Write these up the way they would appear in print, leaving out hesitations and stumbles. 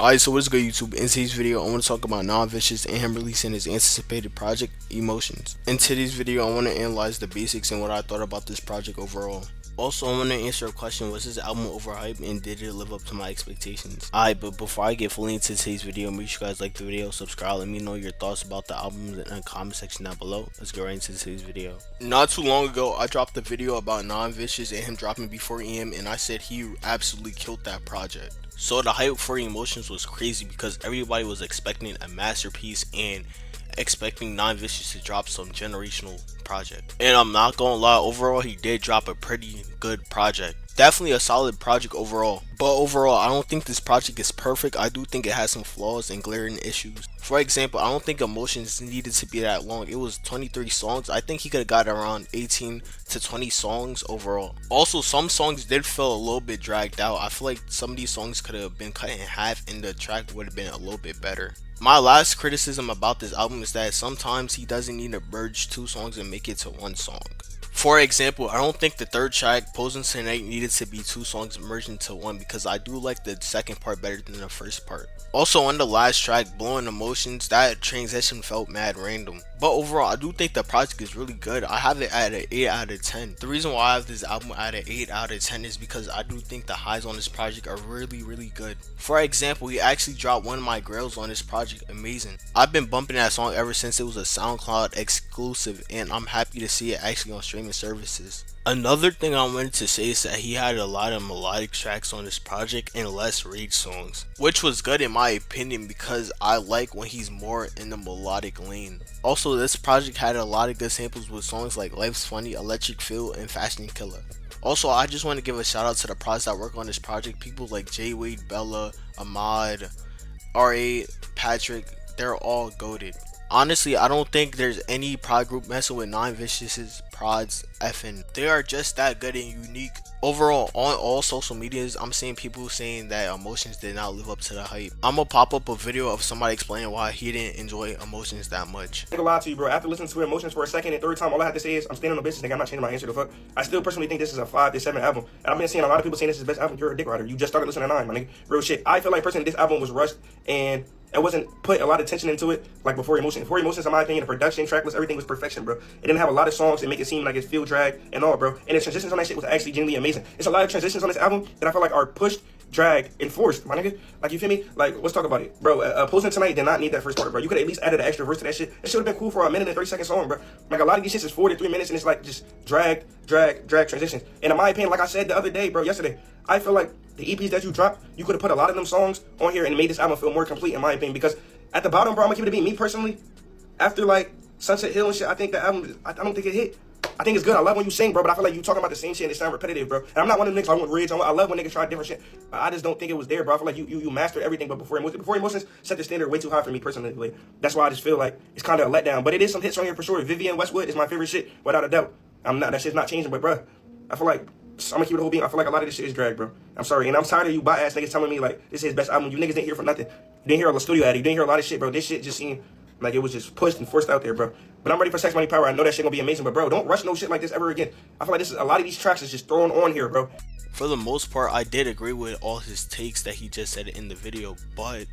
Alright, so what's good YouTube? In today's video, I want to talk about Non-Vicious and him releasing his anticipated project, Emotions. In today's video, I want to analyze the basics and what I thought about this project overall. Also, I want to answer a question: was this album overhyped and did it live up to my expectations? Alright, but before I get fully into today's video, make sure you guys like the video, subscribe, let me know your thoughts about the albums in the comment section down below. Let's get right into today's video. Not too long ago, I dropped a video about Non-Vicious and him dropping before EM, and I said he absolutely killed that project. So the hype for Emotions was crazy because everybody was expecting a masterpiece and expecting Non-Vicious to drop some generational project. And I'm not gonna lie, overall he did drop a pretty good project. Definitely a solid project overall. But overall, I don't think this project is perfect. I do think it has some flaws and glaring issues. For example, I don't think Emotions needed to be that long. It was 23 songs. I think he could have got around 18 to 20 songs overall. Also, some songs did feel a little bit dragged out. I feel like some of these songs could have been cut in half and the track would have been a little bit better. My last criticism about this album is that sometimes he doesn't need to merge two songs and make it to one song. For example, I don't think the third track, Posing Tonight, needed to be two songs merged into one because I do like the second part better than the first part. Also, on the last track, Blowing Emotions, that transition felt mad random. But overall, I do think the project is really good. I have it at an 8 out of 10. The reason why I have this album at an 8 out of 10 is because I do think the highs on this project are really good. For example, he actually dropped One of My Grails on this project, amazing. I've been bumping that song ever since it was a SoundCloud exclusive, and I'm happy to see it actually on streaming services. Another thing I wanted to say is that he had a lot of melodic tracks on this project and less rage songs, which was good in my opinion because I like when he's more in the melodic lane. Also, this project had a lot of good samples with songs like Life's Funny, Electric Feel, and Fashion Killer. Also, I just want to give a shout out to the pros that work on this project. People like J Wade, Bella, Ahmad, R.A., Patrick, they're all goated. Honestly, I don't think there's any prod group messing with Non-Vicious's prods effing. They are just that good and unique. Overall, on all social medias, I'm seeing people saying that Emotions did not live up to the hype. I'm gonna pop up a video of somebody explaining why he didn't enjoy Emotions that much. I ain't gonna lie to you, bro. After listening to Emotions for a second and third time, all I had to say is I'm standing on business, nigga. I'm not changing my answer to fuck. I still personally think this is a 5 to 7 album. And I've been seeing a lot of people saying this is the best album. You're a dick rider. You just started listening to 9, my nigga. Real shit. I feel like personally this album was rushed and it wasn't put a lot of attention into it like before Emotions. Before Emotions, in my opinion, the production, track list, everything was perfection, bro. It didn't have a lot of songs that make it seem like it's field drag and all, bro. And the transitions on that shit was actually genuinely amazing. It's a lot of transitions on this album that I feel like are pushed, dragged, and forced, my nigga. Like, you feel me? Like, let's talk about it, bro. Posing Tonight did not need that first part, bro. You could at least added an extra verse to that shit. That shit would have been cool for a minute and 30-second song, bro. Like, a lot of these shits is 4 to 3 minutes, and it's like just drag transitions. And in my opinion, like I said the other day, bro, yesterday, I feel like the EPs that you dropped, you could have put a lot of them songs on here and made this album feel more complete, in my opinion, because at the bottom, bro, I'm gonna keep it a beat. Me personally, after like Sunset Hill and shit, I think the album, I don't think it hit. I think it's good. I love when you sing, bro, but I feel like you talking about the same shit and it sound repetitive, bro. And I'm not one of the niggas I want rage. I love when niggas try different shit. I just don't think it was there, bro. I feel like you mastered everything, but before Emotions set the standard way too high for me personally. Like, that's why I just feel like it's kind of a letdown. But it is some hits on here for sure. Vivian Westwood is my favorite shit, without a doubt. That shit's not changing, but bro, I feel like I'm gonna keep it the whole beat. I feel like a lot of this shit is drag, bro. I'm sorry, and I'm tired of you ass niggas telling me like this is his best album. You niggas didn't hear for nothing. You didn't hear a studio ad. You didn't hear a lot of shit, bro. This shit just seemed like it was just pushed and forced out there, bro. But I'm ready for Sex, Money, Power. I know that shit gonna be amazing, but bro, don't rush no shit like this ever again. I feel like this is a lot of these tracks is just thrown on here, bro. For the most part, I did agree with all his takes that he just said in the video, but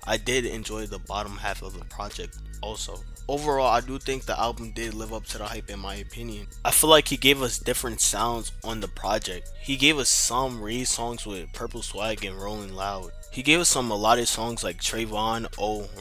I did enjoy the bottom half of the project also. Overall, I do think the album did live up to the hype in my opinion. I feel like he gave us different sounds on the project. He gave us some raised songs with Purple Swag and Rolling Loud. He gave us some melodic songs like Trayvon,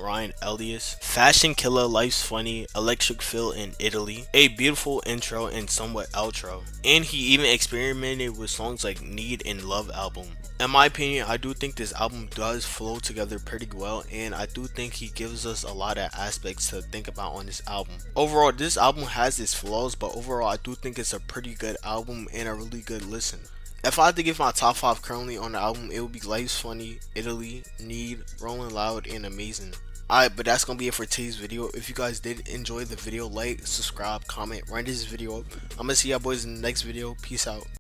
Ryan Elias, Fashion Killer, Life's Funny, Electric Feel in Italy, a beautiful intro and somewhat outro. And he even experimented with songs like Need and Love Album. In my opinion, I do think this album does flow together pretty well, and I do think he gives us a lot of aspects to think about on this album. Overall, this album has its flaws, but overall I do think it's a pretty good album and a really good listen. If I had to give my top 5 currently on the album, it would be Life's Funny, Italy, Need, Rolling Loud, and Amazing. Alright, but that's gonna be it for today's video. If you guys did enjoy the video, like, subscribe, comment, rate this video up. I'm gonna see y'all boys in the next video. Peace out.